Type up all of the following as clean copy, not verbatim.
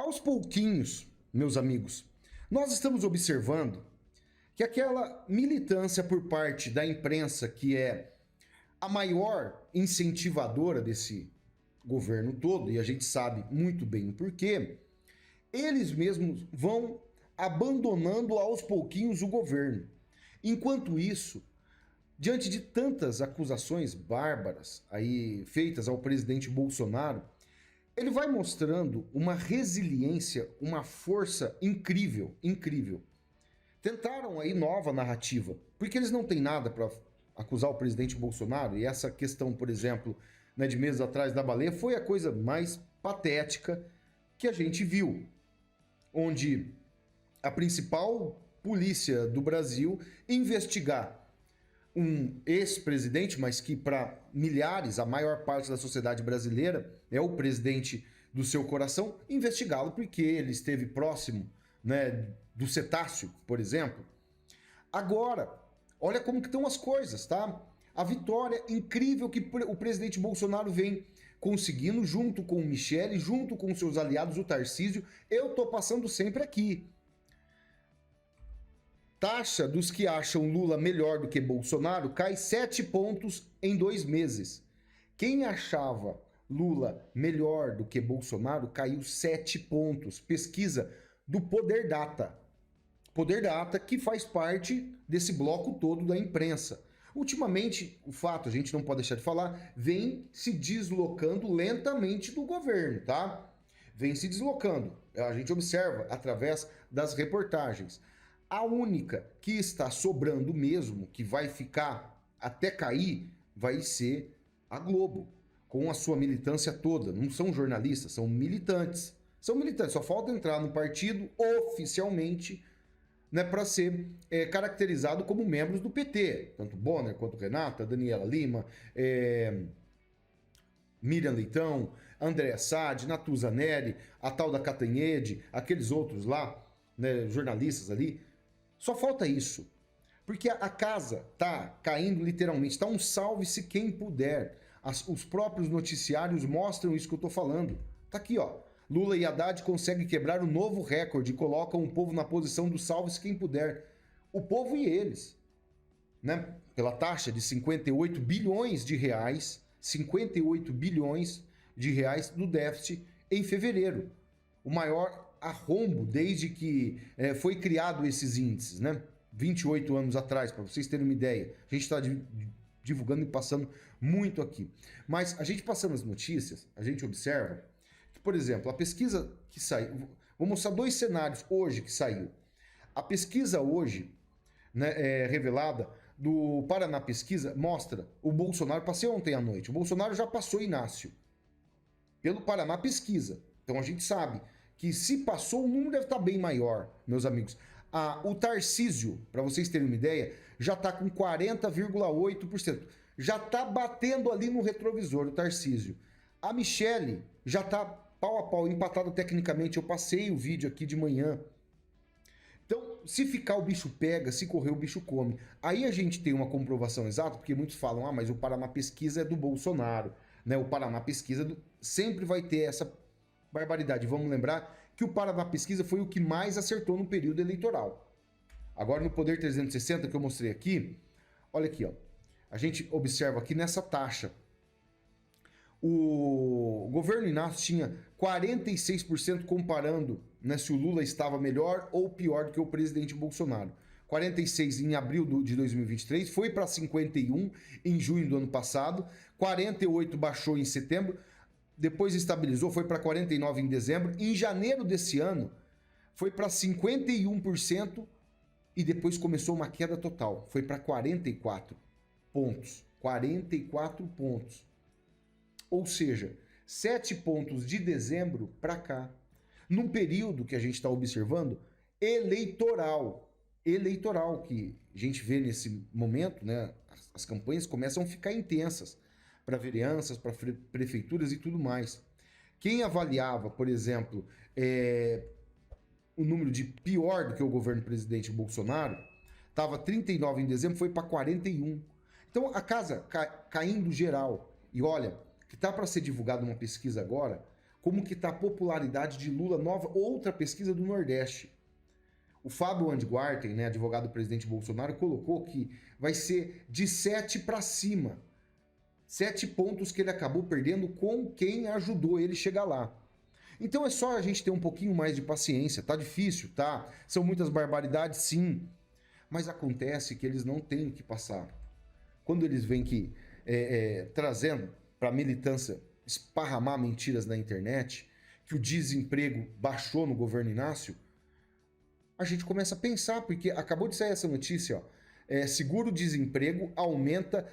Aos pouquinhos, meus amigos, nós estamos observando que aquela militância por parte da imprensa, que é a maior incentivadora desse governo todo, e a gente sabe muito bem o porquê, eles mesmos vão abandonando aos pouquinhos o governo. Enquanto isso, diante de tantas acusações bárbaras aí feitas ao presidente Bolsonaro, ele vai mostrando uma resiliência, uma força incrível, incrível. Tentaram aí nova narrativa, porque eles não têm nada para acusar o presidente Bolsonaro, e essa questão, por exemplo, né, de meses atrás da baleia, foi a coisa mais patética que a gente viu, onde a principal polícia do Brasil investigar um ex-presidente, mas que para milhares, a maior parte da sociedade brasileira, é o presidente do seu coração, investigá-lo porque ele esteve próximo, né, do cetáceo, por exemplo. Agora, olha como que estão as coisas, tá? A vitória incrível que o presidente Bolsonaro vem conseguindo, junto com o Michele, junto com seus aliados, o Tarcísio. Eu tô passando sempre aqui. Taxa dos que acham Lula melhor do que Bolsonaro cai 7 pontos em 2 meses. Quem achava Lula melhor do que Bolsonaro caiu 7 pontos. Pesquisa do Poder Data. Poder Data, que faz parte desse bloco todo da imprensa. Ultimamente, o fato, a gente não pode deixar de falar, vem se deslocando lentamente do governo, tá? Vem se deslocando. A gente observa através das reportagens. A única que está sobrando mesmo, que vai ficar até cair, vai ser a Globo, com a sua militância toda. Não são jornalistas, são militantes. São militantes, só falta entrar no partido oficialmente, né, para ser caracterizado como membros do PT. Tanto Bonner quanto Renata, Daniela Lima, Miriam Leitão, Andréa Sade, Natuza Neri, a tal da Catanhede, aqueles outros lá, né, jornalistas ali. Só falta isso, porque a casa tá caindo literalmente, tá um salve-se quem puder. Os próprios noticiários mostram isso que eu tô falando. Tá aqui, ó. Lula e Haddad conseguem quebrar um novo recorde e colocam o povo na posição do salve-se quem puder. O povo e eles, né? Pela taxa de 58 bilhões de reais, 58 bilhões de reais no déficit em fevereiro. O maior arrombo desde que foi criado esses índices, né? 28 anos atrás, para vocês terem uma ideia. A gente está divulgando e passando muito aqui. Mas a gente passando as notícias, a gente observa que, por exemplo, a pesquisa que saiu... Vou mostrar 2 cenários hoje que saiu. A pesquisa hoje, né, revelada do Paraná Pesquisa, mostra o Bolsonaro, passei ontem à noite, o Bolsonaro já passou Inácio pelo Paraná Pesquisa. Então a gente sabe que se passou, o número deve estar bem maior, meus amigos. O Tarcísio, para vocês terem uma ideia, já está com 40,8%. Já está batendo ali no retrovisor, o Tarcísio. A Michele já está pau a pau, empatada tecnicamente. Eu passei o vídeo aqui de manhã. Então, se ficar o bicho pega, se correr o bicho come. Aí a gente tem uma comprovação exata, porque muitos falam, mas o Paraná Pesquisa é do Bolsonaro, né? O Paraná Pesquisa sempre vai ter essa barbaridade. Vamos lembrar que o Paraná Pesquisa foi o que mais acertou no período eleitoral. Agora no Poder 360 que eu mostrei aqui, olha aqui, ó. A gente observa aqui nessa taxa. O governo Inácio tinha 46% comparando, né, se o Lula estava melhor ou pior do que o presidente Bolsonaro. 46 em abril de 2023, foi para 51 em junho do ano passado, 48 baixou em setembro, depois estabilizou, foi para 49 em dezembro. Em janeiro desse ano, foi para 51% e depois começou uma queda total. Foi para 44 pontos. 44 pontos. Ou seja, 7 pontos de dezembro para cá. Num período que a gente está observando eleitoral. Eleitoral, que a gente vê nesse momento, né? As campanhas começam a ficar intensas. Para vereanças, para prefeituras e tudo mais. Quem avaliava, por exemplo, o número de pior do que o governo presidente Bolsonaro, estava 39 em dezembro, foi para 41. Então a casa caindo geral. E olha, que está para ser divulgada uma pesquisa agora, como que está a popularidade de Lula, outra pesquisa do Nordeste. O Fábio Weingarten, né, advogado do presidente Bolsonaro, colocou que vai ser de 7 para cima. 7 pontos que ele acabou perdendo com quem ajudou ele chegar lá. Então é só a gente ter um pouquinho mais de paciência. Tá difícil, tá? São muitas barbaridades, sim. Mas acontece que eles não têm o que passar. Quando eles vêm que trazendo para a militância esparramar mentiras na internet, que o desemprego baixou no governo Inácio, a gente começa a pensar, porque acabou de sair essa notícia, ó, seguro-desemprego aumenta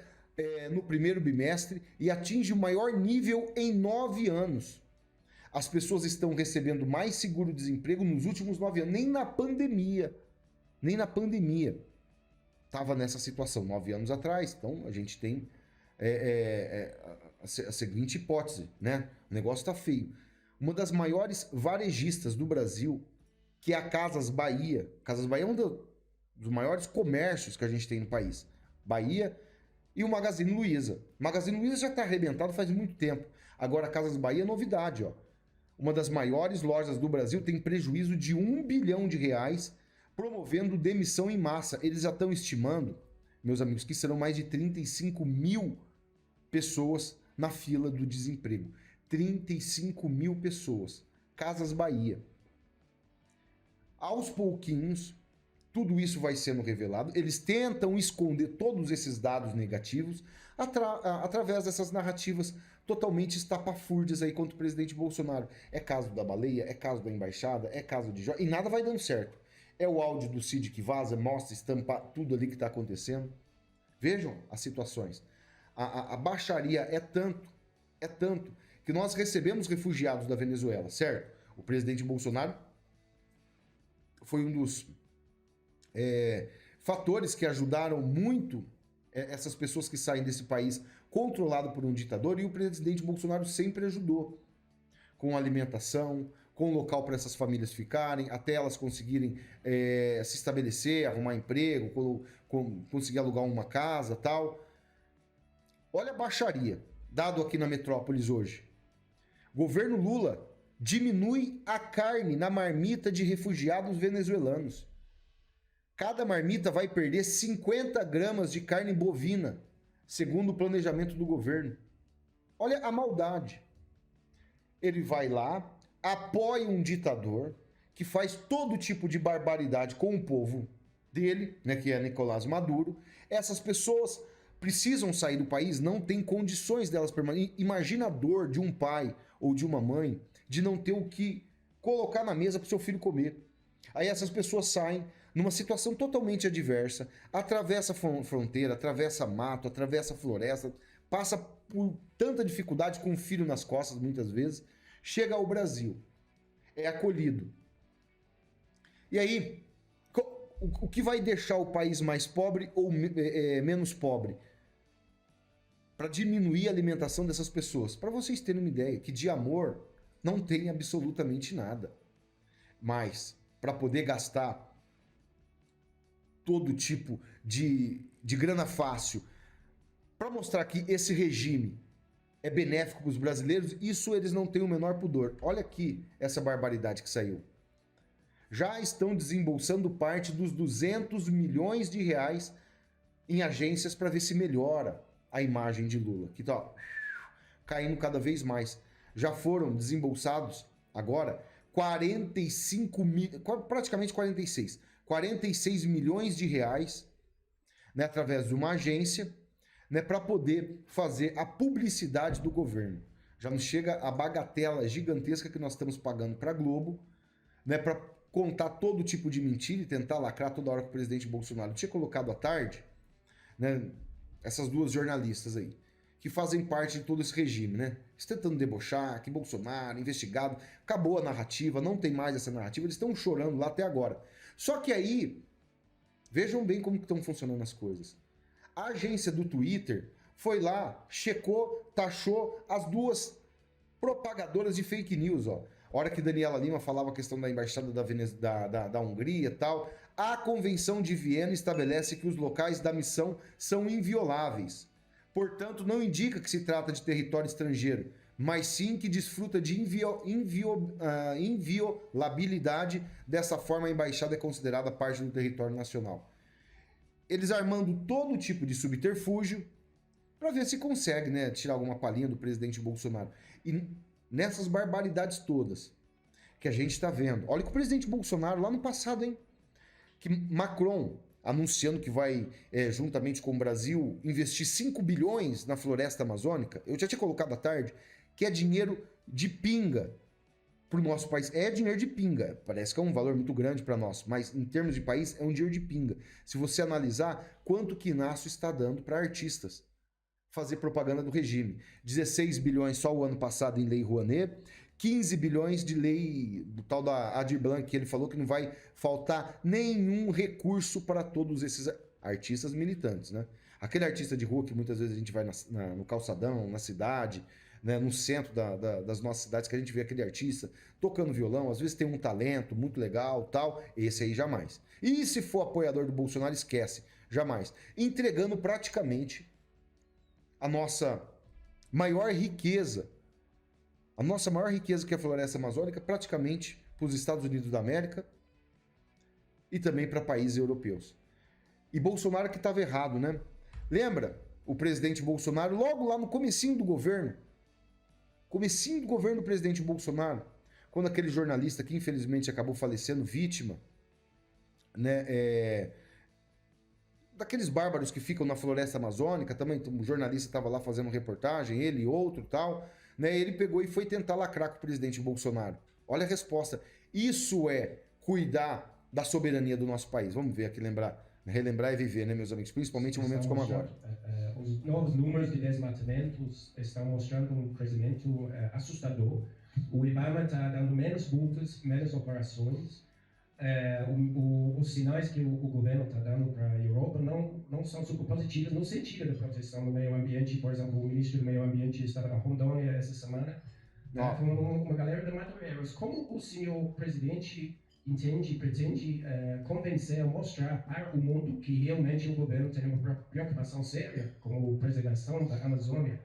no primeiro bimestre e atinge o maior nível em 9 anos. As pessoas estão recebendo mais seguro-desemprego nos últimos 9 anos, nem na pandemia estava nessa situação 9 anos atrás. Então a gente tem a seguinte hipótese, né? O negócio está feio. Uma das maiores varejistas do Brasil, que é a Casas Bahia. Casas Bahia é um dos maiores comércios que a gente tem no país. Bahia e o Magazine Luiza. O Magazine Luiza já está arrebentado faz muito tempo. Agora a Casas Bahia é novidade, ó. Uma das maiores lojas do Brasil tem prejuízo de R$1 bilhão, promovendo demissão em massa. Eles já estão estimando, meus amigos, que serão mais de 35 mil pessoas na fila do desemprego. 35 mil pessoas. Casas Bahia. Aos pouquinhos, tudo isso vai sendo revelado. Eles tentam esconder todos esses dados negativos através dessas narrativas totalmente estapafúrdias aí contra o presidente Bolsonaro. É caso da baleia, é caso da embaixada, é caso de... E nada vai dando certo. É o áudio do Cid que vaza, mostra, estampa tudo ali que está acontecendo. Vejam as situações. A baixaria é tanto, que nós recebemos refugiados da Venezuela, certo? O presidente Bolsonaro foi um dos fatores que ajudaram muito essas pessoas que saem desse país controlado por um ditador, e o presidente Bolsonaro sempre ajudou com alimentação, com local para essas famílias ficarem, até elas conseguirem se estabelecer, arrumar emprego, conseguir alugar uma casa, tal. Olha a baixaria, dado aqui na metrópolis hoje. Governo Lula diminui a carne na marmita de refugiados venezuelanos. Cada marmita vai perder 50 gramas de carne bovina, segundo o planejamento do governo. Olha a maldade. Ele vai lá, apoia um ditador que faz todo tipo de barbaridade com o povo dele, né, que é Nicolás Maduro. Essas pessoas precisam sair do país, não tem condições delas permanecerem. Imagina a dor de um pai ou de uma mãe de não ter o que colocar na mesa para o seu filho comer. Aí essas pessoas saem numa situação totalmente adversa, atravessa a fronteira, atravessa mato, atravessa floresta, passa por tanta dificuldade com o filho nas costas, muitas vezes, chega ao Brasil, é acolhido. E aí, o que vai deixar o país mais pobre ou menos pobre? Para diminuir a alimentação dessas pessoas. Para vocês terem uma ideia, que de amor não tem absolutamente nada. Mas, para poder gastar todo tipo de grana fácil, para mostrar que esse regime é benéfico para os brasileiros, isso eles não têm o menor pudor. Olha aqui essa barbaridade que saiu. Já estão desembolsando parte dos 200 milhões de reais em agências para ver se melhora a imagem de Lula, que tá caindo cada vez mais. Já foram desembolsados agora 46 milhões de reais, né, através de uma agência, né, para poder fazer a publicidade do governo. Já nos chega a bagatela gigantesca que nós estamos pagando para a Globo, né, para contar todo tipo de mentira e tentar lacrar toda hora que o presidente Bolsonaro tinha colocado à tarde, né, essas duas jornalistas aí, que fazem parte de todo esse regime, né? Tentando debochar, que Bolsonaro, investigado, acabou a narrativa, não tem mais essa narrativa, eles estão chorando lá até agora. Só que aí, vejam bem como estão funcionando as coisas. A agência do Twitter foi lá, checou, taxou as duas propagadoras de fake news, ó. A hora que Daniela Lima falava a questão da embaixada da Hungria e tal, a Convenção de Viena estabelece que os locais da missão são invioláveis. Portanto, não indica que se trata de território estrangeiro, mas sim que desfruta de inviolabilidade. Dessa forma, a embaixada é considerada parte do território nacional. Eles armando todo tipo de subterfúgio para ver se consegue, né, tirar alguma palhinha do presidente Bolsonaro. E nessas barbaridades todas que a gente está vendo. Olha que o presidente Bolsonaro, lá no passado, hein? Que Macron anunciando que vai, juntamente com o Brasil, investir 5 bilhões na floresta amazônica. Eu já tinha colocado à tarde que é dinheiro de pinga para o nosso país. É dinheiro de pinga. Parece que é um valor muito grande para nós, mas em termos de país é um dinheiro de pinga. Se você analisar quanto que Inácio está dando para artistas fazer propaganda do regime. 16 bilhões só o ano passado em Lei Rouanet, 15 bilhões de lei do tal da Adir Blanc, que ele falou que não vai faltar nenhum recurso para todos esses artistas militantes, né? Aquele artista de rua que muitas vezes a gente vai no calçadão, na cidade, né, no centro das nossas cidades, que a gente vê aquele artista tocando violão, às vezes tem um talento muito legal, tal, esse aí jamais. E se for apoiador do Bolsonaro, esquece, jamais. Entregando praticamente a nossa maior riqueza, que é a floresta amazônica, praticamente para os Estados Unidos da América e também para países europeus. E Bolsonaro que estava errado, né? Lembra o presidente Bolsonaro, logo lá no comecinho do governo do presidente Bolsonaro, quando aquele jornalista que infelizmente acabou falecendo, vítima, né, daqueles bárbaros que ficam na floresta amazônica, também um jornalista estava lá fazendo reportagem, ele e outro tal, né, ele pegou e foi tentar lacrar com o presidente Bolsonaro. Olha a resposta. Isso é cuidar da soberania do nosso país. Vamos ver aqui, relembrar e viver, né, meus amigos? Principalmente em momentos como agora. Os novos números de desmatamentos estão mostrando um crescimento assustador. O IBAMA está dando menos multas, menos operações. Os sinais que o governo está dando para a Europa não são super positivos no sentido da proteção do meio ambiente. Por exemplo, o ministro do meio ambiente estava na Rondônia essa semana com uma galera de madeireiros. Como o senhor presidente pretende convencer, mostrar para o mundo que realmente o governo tem uma preocupação séria com a preservação da Amazônia?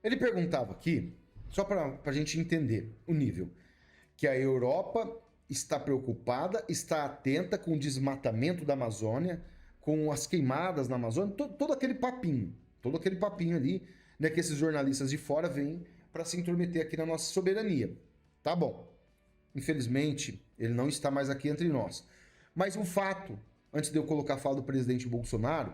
Ele perguntava aqui, só para a gente entender o nível, que a Europa está preocupada, está atenta com o desmatamento da Amazônia, com as queimadas na Amazônia, todo aquele papinho ali, né, que esses jornalistas de fora vêm para se intrometer aqui na nossa soberania. Tá bom. Infelizmente, ele não está mais aqui entre nós. Mas um fato, antes de eu colocar a fala do presidente Bolsonaro,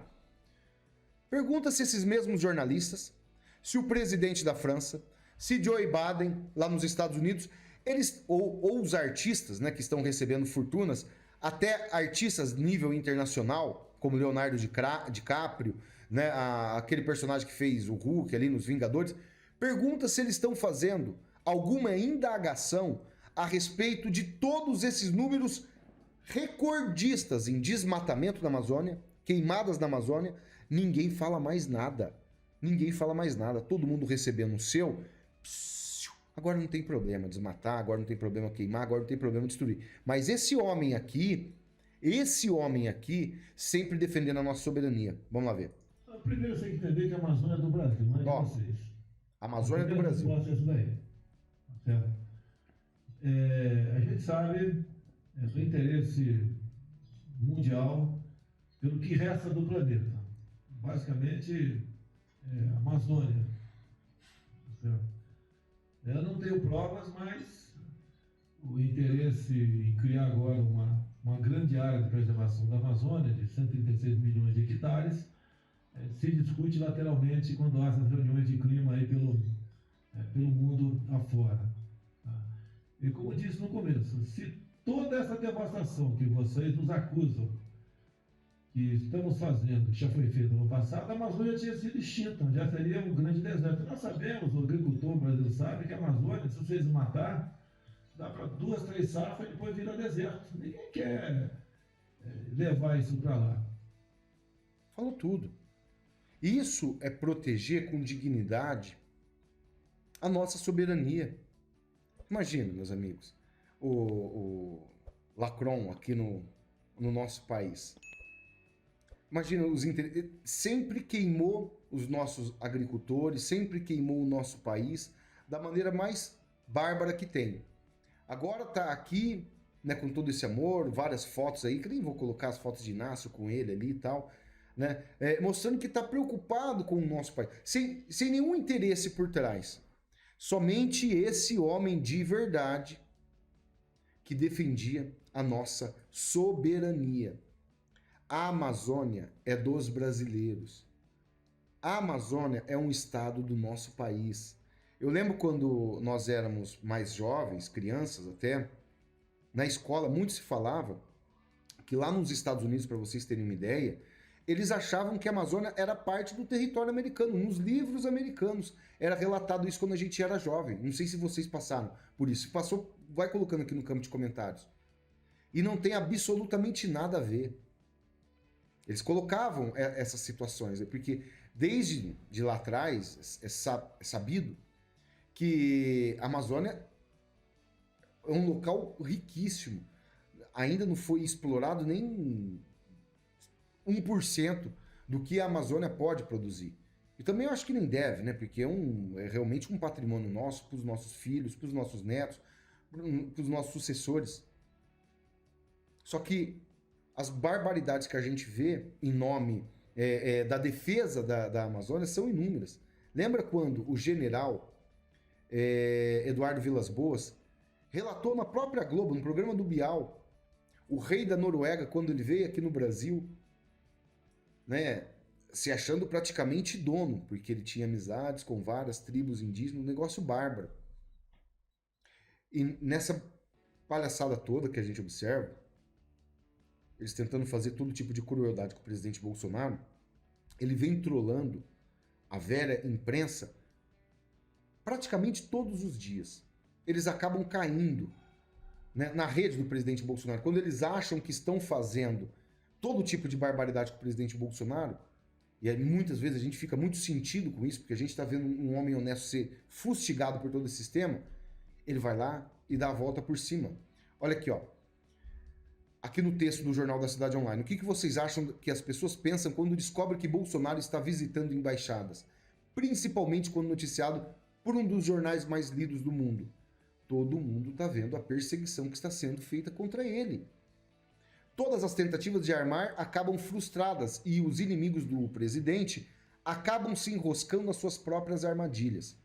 pergunta se esses mesmos jornalistas, se o presidente da França, se Joe Biden, lá nos Estados Unidos, eles ou os artistas, né, que estão recebendo fortunas, até artistas nível internacional, como Leonardo DiCaprio, né, aquele personagem que fez o Hulk ali nos Vingadores, pergunta se eles estão fazendo alguma indagação a respeito de todos esses números recordistas em desmatamento da Amazônia, queimadas na Amazônia. Ninguém fala mais nada. Todo mundo recebendo o seu. Agora não tem problema desmatar, agora não tem problema queimar, agora não tem problema destruir. Mas esse homem aqui sempre defendendo a nossa soberania. Vamos lá ver. Primeiro você tem que entender que a Amazônia é do Brasil, não é de vocês. A Amazônia é do Brasil. Isso daí. Certo? A gente sabe do interesse mundial pelo que resta do planeta. Basicamente, a Amazônia. Certo? Eu não tenho provas, mas o interesse em criar agora uma grande área de preservação da Amazônia, de 136 milhões de hectares, se discute lateralmente quando há essas reuniões de clima aí pelo mundo afora. Tá? E como disse no começo, se toda essa devastação que vocês nos acusam que estamos fazendo, que já foi feito no passado, a Amazônia tinha sido extinta, já seria um grande deserto. Nós sabemos, o agricultor brasileiro sabe que a Amazônia, se vocês matar, dá para 2, 3 safras e depois vira deserto. Ninguém quer levar isso para lá. Falou tudo. Isso é proteger com dignidade a nossa soberania. Imagina, meus amigos, o Macron aqui no nosso país. Imagina, sempre queimou os nossos agricultores, sempre queimou o nosso país da maneira mais bárbara que tem. Agora tá aqui, né, com todo esse amor, várias fotos aí, que nem vou colocar as fotos de Inácio com ele ali e tal, né, mostrando que está preocupado com o nosso país, sem nenhum interesse por trás. Somente esse homem de verdade que defendia a nossa soberania. A Amazônia é dos brasileiros. A Amazônia é um estado do nosso país. Eu lembro quando nós éramos mais jovens, crianças até, na escola muito se falava que lá nos Estados Unidos, para vocês terem uma ideia, eles achavam que a Amazônia era parte do território americano. Nos livros americanos era relatado isso quando a gente era jovem. Não sei se vocês passaram por isso. Se passou, vai colocando aqui no campo de comentários. E não tem absolutamente nada a ver. Eles colocavam essas situações, porque desde de lá atrás é sabido que a Amazônia é um local riquíssimo. Ainda não foi explorado nem 1% do que a Amazônia pode produzir. E também eu acho que nem deve, né? Porque é realmente um patrimônio nosso, para os nossos filhos, para os nossos netos, para os nossos sucessores. Só que as barbaridades que a gente vê em nome da defesa da Amazônia são inúmeras. Lembra quando o general Eduardo Vilas Boas relatou na própria Globo, no programa do Bial, o rei da Noruega, quando ele veio aqui no Brasil, né, se achando praticamente dono, porque ele tinha amizades com várias tribos indígenas, um negócio bárbaro. E nessa palhaçada toda que a gente observa, eles tentando fazer todo tipo de crueldade com o presidente Bolsonaro, ele vem trolando a velha imprensa praticamente todos os dias. Eles acabam caindo, né, na rede do presidente Bolsonaro. Quando eles acham que estão fazendo todo tipo de barbaridade com o presidente Bolsonaro, e aí muitas vezes a gente fica muito sentido com isso, porque a gente está vendo um homem honesto ser fustigado por todo esse sistema, ele vai lá e dá a volta por cima. Olha aqui, ó. Aqui no texto do Jornal da Cidade Online, o que vocês acham que as pessoas pensam quando descobrem que Bolsonaro está visitando embaixadas? Principalmente quando noticiado por um dos jornais mais lidos do mundo. Todo mundo está vendo a perseguição que está sendo feita contra ele. Todas as tentativas de armar acabam frustradas e os inimigos do presidente acabam se enroscando nas suas próprias armadilhas.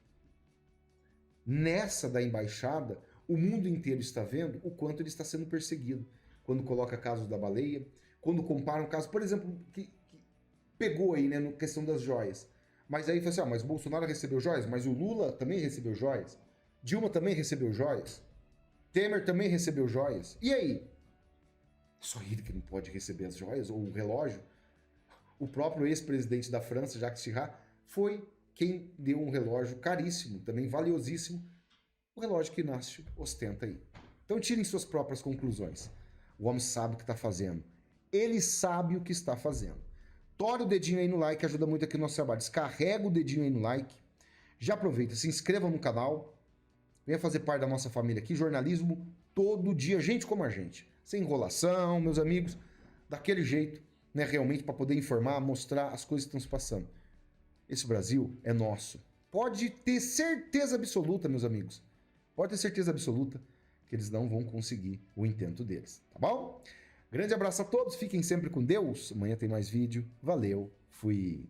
Nessa da embaixada, o mundo inteiro está vendo o quanto ele está sendo perseguido. Quando coloca casos da baleia, quando compara um caso, por exemplo, que pegou aí, né, na questão das joias. Mas aí fala assim, mas o Bolsonaro recebeu joias, mas o Lula também recebeu joias. Dilma também recebeu joias. Temer também recebeu joias. E aí? Só ele que não pode receber as joias ou o relógio? O próprio ex-presidente da França, Jacques Chirac, foi quem deu um relógio caríssimo, também valiosíssimo, o relógio que Inácio ostenta aí. Então tirem suas próprias conclusões. O homem sabe o que está fazendo. Ele sabe o que está fazendo. Tore o dedinho aí no like, ajuda muito aqui no nosso trabalho. Descarrega o dedinho aí no like. Já aproveita, se inscreva no canal. Venha fazer parte da nossa família aqui. Jornalismo todo dia, gente como a gente. Sem enrolação, meus amigos. Daquele jeito, né, realmente para poder informar, mostrar as coisas que estão se passando. Esse Brasil é nosso. Pode ter certeza absoluta, meus amigos. Pode ter certeza absoluta que eles não vão conseguir o intento deles, tá bom? Grande abraço a todos, fiquem sempre com Deus. Amanhã tem mais vídeo. Valeu, fui.